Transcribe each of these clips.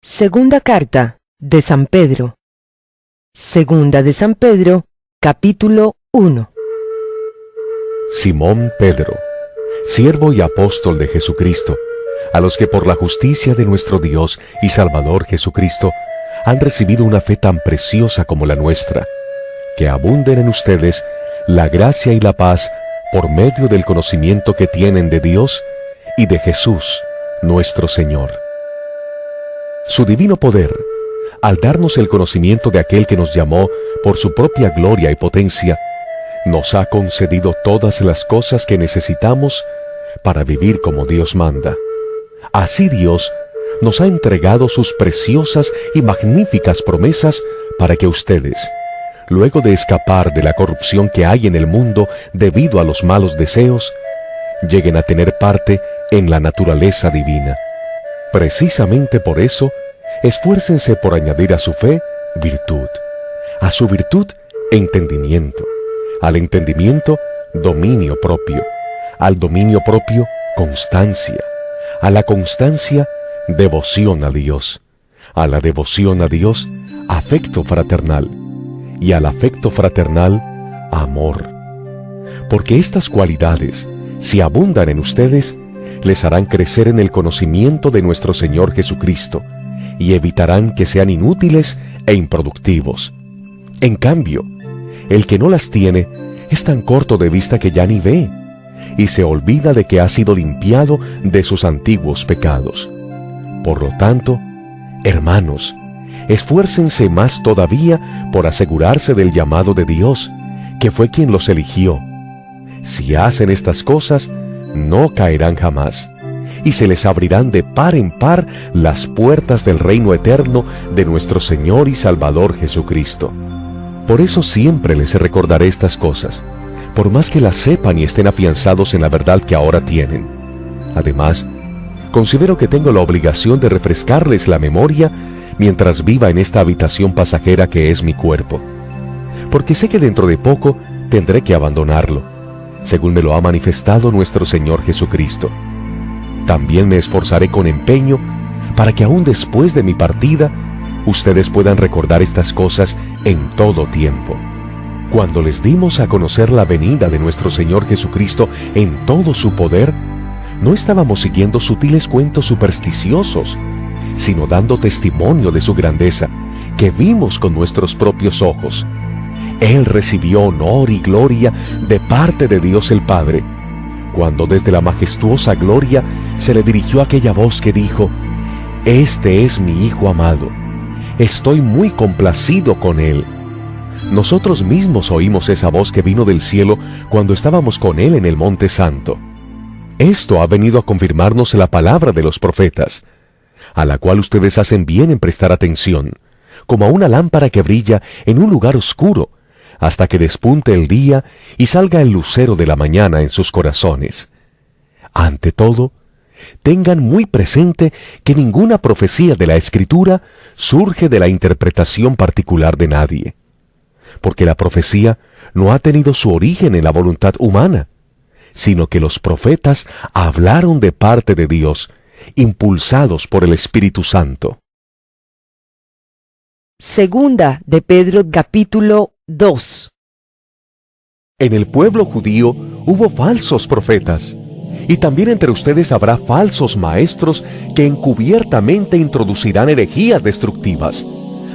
Segunda carta de San Pedro. Segunda de San Pedro, capítulo 1. Simón Pedro, siervo y apóstol de Jesucristo, a los que por la justicia de nuestro Dios y Salvador Jesucristo han recibido una fe tan preciosa como la nuestra, que abunden en ustedes la gracia y la paz por medio del conocimiento que tienen de Dios y de Jesús, nuestro Señor. Su divino poder, al darnos el conocimiento de aquel que nos llamó por su propia gloria y potencia, nos ha concedido todas las cosas que necesitamos para vivir como Dios manda. Así Dios nos ha entregado sus preciosas y magníficas promesas para que ustedes, luego de escapar de la corrupción que hay en el mundo debido a los malos deseos, lleguen a tener parte en la naturaleza divina. Precisamente por eso, esfuércense por añadir a su fe virtud, a su virtud entendimiento, al entendimiento dominio propio, al dominio propio constancia, a la constancia devoción a Dios, a la devoción a Dios afecto fraternal y al afecto fraternal amor. Porque estas cualidades, si abundan en ustedes, les harán crecer en el conocimiento de nuestro Señor Jesucristo y evitarán que sean inútiles e improductivos. En cambio, el que no las tiene es tan corto de vista que ya ni ve y se olvida de que ha sido limpiado de sus antiguos pecados. Por lo tanto, hermanos, esfuércense más todavía por asegurarse del llamado de Dios, que fue quien los eligió. Si hacen estas cosas, no caerán jamás, y se les abrirán de par en par las puertas del reino eterno de nuestro Señor y Salvador Jesucristo. Por eso siempre les recordaré estas cosas, por más que las sepan y estén afianzados en la verdad que ahora tienen. Además, considero que tengo la obligación de refrescarles la memoria mientras viva en esta habitación pasajera que es mi cuerpo, porque sé que dentro de poco tendré que abandonarlo, según me lo ha manifestado nuestro Señor Jesucristo. También me esforzaré con empeño para que aún después de mi partida, ustedes puedan recordar estas cosas en todo tiempo. Cuando les dimos a conocer la venida de nuestro Señor Jesucristo en todo su poder, no estábamos siguiendo sutiles cuentos supersticiosos, sino dando testimonio de su grandeza, que vimos con nuestros propios ojos. Él recibió honor y gloria de parte de Dios el Padre, cuando desde la majestuosa gloria se le dirigió aquella voz que dijo: «Este es mi Hijo amado, estoy muy complacido con él». Nosotros mismos oímos esa voz que vino del cielo cuando estábamos con él en el Monte Santo. Esto ha venido a confirmarnos la palabra de los profetas, a la cual ustedes hacen bien en prestar atención, como a una lámpara que brilla en un lugar oscuro, hasta que despunte el día y salga el lucero de la mañana en sus corazones. Ante todo, tengan muy presente que ninguna profecía de la Escritura surge de la interpretación particular de nadie, porque la profecía no ha tenido su origen en la voluntad humana, sino que los profetas hablaron de parte de Dios, impulsados por el Espíritu Santo. Segunda de Pedro, capítulo 2. En el pueblo judío hubo falsos profetas, y también entre ustedes habrá falsos maestros que encubiertamente introducirán herejías destructivas,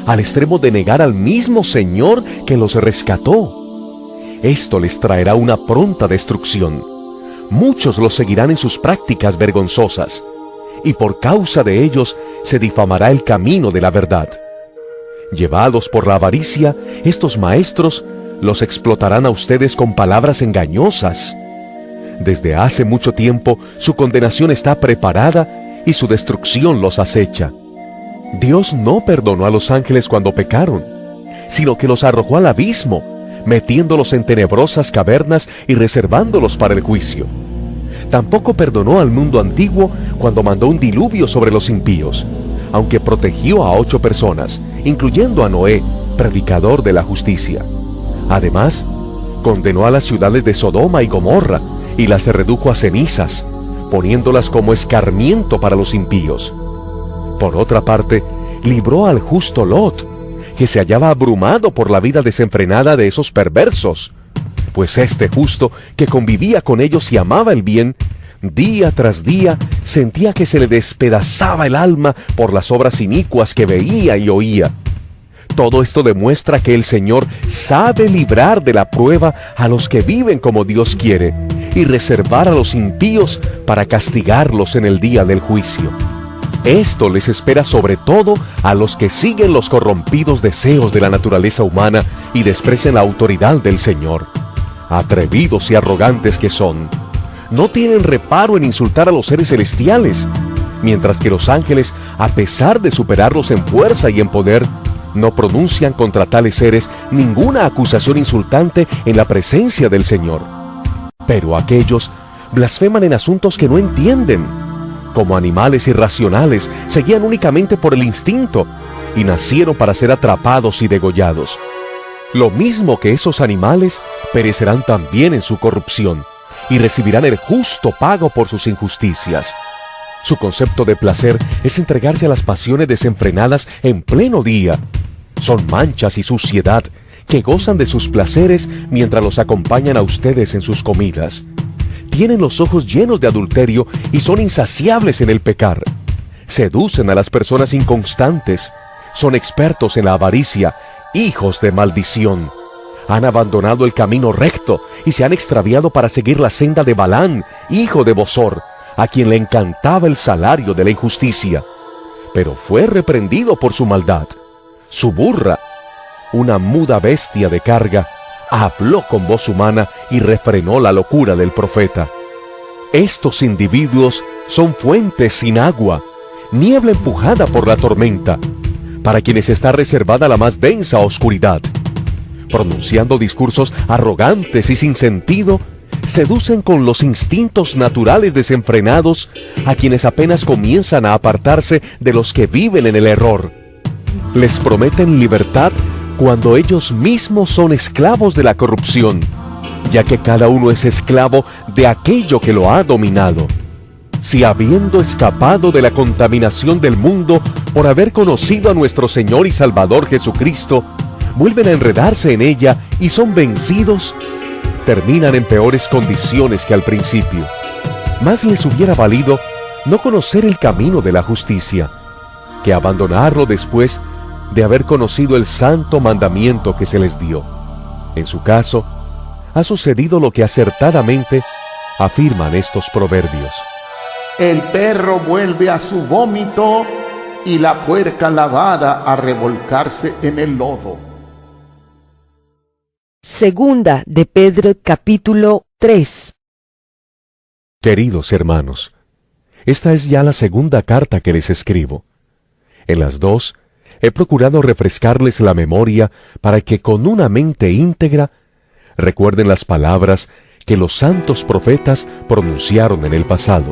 al extremo de negar al mismo Señor que los rescató. Esto les traerá una pronta destrucción. Muchos los seguirán en sus prácticas vergonzosas, y por causa de ellos se difamará el camino de la verdad. Llevados por la avaricia, estos maestros los explotarán a ustedes con palabras engañosas. Desde hace mucho tiempo su condenación está preparada y su destrucción los acecha. Dios no perdonó a los ángeles cuando pecaron, sino que los arrojó al abismo, metiéndolos en tenebrosas cavernas y reservándolos para el juicio. Tampoco perdonó al mundo antiguo cuando mandó un diluvio sobre los impíos, aunque protegió a 8 personas, incluyendo a Noé, predicador de la justicia. Además, condenó a las ciudades de Sodoma y Gomorra y las redujo a cenizas, poniéndolas como escarmiento para los impíos. Por otra parte, libró al justo Lot, que se hallaba abrumado por la vida desenfrenada de esos perversos. Pues este justo, que convivía con ellos y amaba el bien, día tras día sentía que se le despedazaba el alma por las obras inicuas que veía y oía. Todo esto demuestra que el Señor sabe librar de la prueba a los que viven como Dios quiere y reservar a los impíos para castigarlos en el día del juicio. Esto les espera sobre todo a los que siguen los corrompidos deseos de la naturaleza humana y desprecian la autoridad del Señor. Atrevidos y arrogantes que son, no tienen reparo en insultar a los seres celestiales, mientras que los ángeles, a pesar de superarlos en fuerza y en poder, no pronuncian contra tales seres ninguna acusación insultante en la presencia del Señor. Pero aquellos blasfeman en asuntos que no entienden. Como animales irracionales, se guían únicamente por el instinto y nacieron para ser atrapados y degollados. Lo mismo que esos animales, perecerán también en su corrupción y recibirán el justo pago por sus injusticias. Su concepto de placer es entregarse a las pasiones desenfrenadas en pleno día. Son manchas y suciedad que gozan de sus placeres mientras los acompañan a ustedes en sus comidas. Tienen los ojos llenos de adulterio y son insaciables en el pecar. Seducen a las personas inconstantes. Son expertos en la avaricia, hijos de maldición. Han abandonado el camino recto y se han extraviado para seguir la senda de Balán, hijo de Bosor, a quien le encantaba el salario de la injusticia. Pero fue reprendido por su maldad. Su burra, una muda bestia de carga, habló con voz humana y refrenó la locura del profeta. Estos individuos son fuentes sin agua, niebla empujada por la tormenta, para quienes está reservada la más densa oscuridad. Pronunciando discursos arrogantes y sin sentido, seducen con los instintos naturales desenfrenados a quienes apenas comienzan a apartarse de los que viven en el error. Les prometen libertad cuando ellos mismos son esclavos de la corrupción, ya que cada uno es esclavo de aquello que lo ha dominado. Si habiendo escapado de la contaminación del mundo por haber conocido a nuestro Señor y Salvador Jesucristo, vuelven a enredarse en ella y son vencidos, terminan en peores condiciones que al principio. Más les hubiera valido no conocer el camino de la justicia, que abandonarlo después de haber conocido el santo mandamiento que se les dio. En su caso, ha sucedido lo que acertadamente afirman estos proverbios. El perro vuelve a su vómito y la puerca lavada a revolcarse en el lodo. Segunda de Pedro, capítulo 3. Queridos hermanos, esta es ya la segunda carta que les escribo. En las dos, he procurado refrescarles la memoria para que con una mente íntegra recuerden las palabras que los santos profetas pronunciaron en el pasado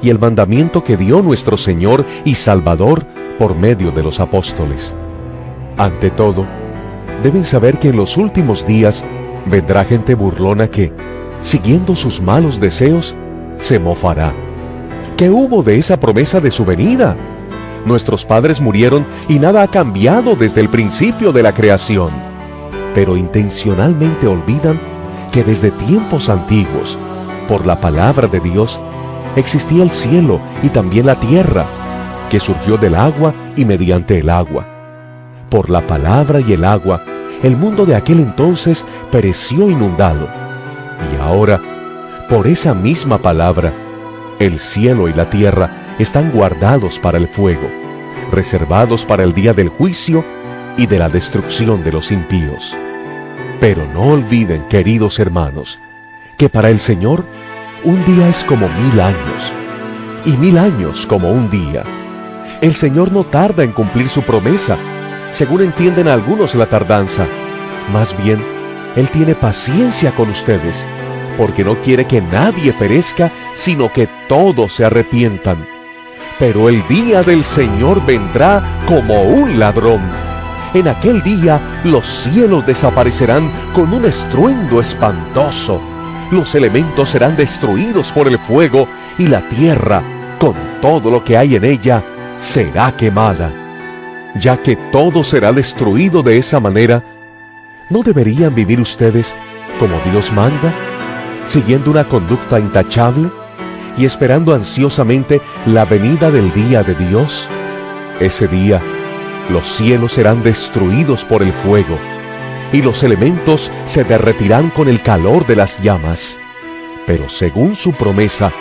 y el mandamiento que dio nuestro Señor y Salvador por medio de los apóstoles. Ante todo, deben saber que en los últimos días vendrá gente burlona que, siguiendo sus malos deseos, se mofará. ¿Qué hubo de esa promesa de su venida? Nuestros padres murieron y nada ha cambiado desde el principio de la creación. Pero intencionalmente olvidan que desde tiempos antiguos, por la palabra de Dios, existía el cielo y también la tierra, que surgió del agua y mediante el agua. Por la palabra y el agua, el mundo de aquel entonces pereció inundado. Y ahora, por esa misma palabra, el cielo y la tierra están guardados para el fuego, reservados para el día del juicio y de la destrucción de los impíos. Pero no olviden, queridos hermanos, que para el Señor un día es como 1000 años, y 1000 años como un día. El Señor no tarda en cumplir su promesa, según entienden algunos la tardanza. Más bien, Él tiene paciencia con ustedes, porque no quiere que nadie perezca, sino que todos se arrepientan. Pero el día del Señor vendrá como un ladrón. En aquel día los cielos desaparecerán con un estruendo espantoso. Los elementos serán destruidos por el fuego y la tierra, con todo lo que hay en ella, será quemada. ya que todo será destruido de esa manera, ¿no deberían vivir ustedes como Dios manda, siguiendo una conducta intachable y esperando ansiosamente la venida del día de Dios? Ese día, los cielos serán destruidos por el fuego, y los elementos se derretirán con el calor de las llamas. Pero según su promesa,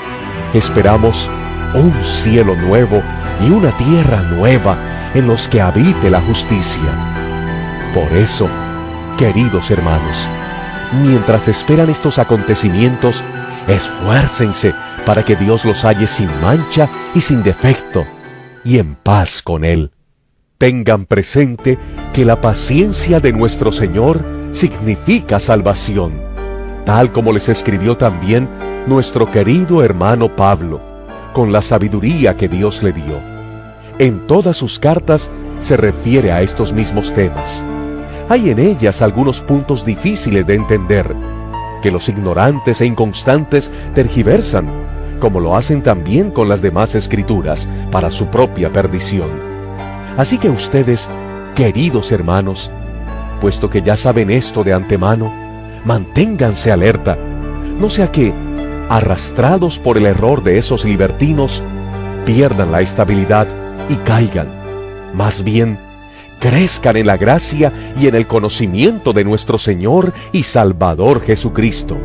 esperamos un cielo nuevo y una tierra nueva en los que habite la justicia. Por eso, queridos hermanos, mientras esperan estos acontecimientos, esfuércense para que Dios los halle sin mancha y sin defecto, y en paz con Él. Tengan presente que la paciencia de nuestro Señor significa salvación, tal como les escribió también nuestro querido hermano Pablo, con la sabiduría que Dios le dio. En todas sus cartas se refiere a estos mismos temas. Hay en ellas algunos puntos difíciles de entender, que los ignorantes e inconstantes tergiversan, como lo hacen también con las demás escrituras, para su propia perdición. Así que ustedes, queridos hermanos, puesto que ya saben esto de antemano, manténganse alerta, no sea que, arrastrados por el error de esos libertinos, pierdan la estabilidad y caigan. Más bien, crezcan en la gracia y en el conocimiento de nuestro Señor y Salvador Jesucristo.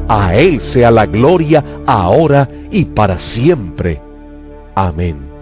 A Él sea la gloria ahora y para siempre. Amén.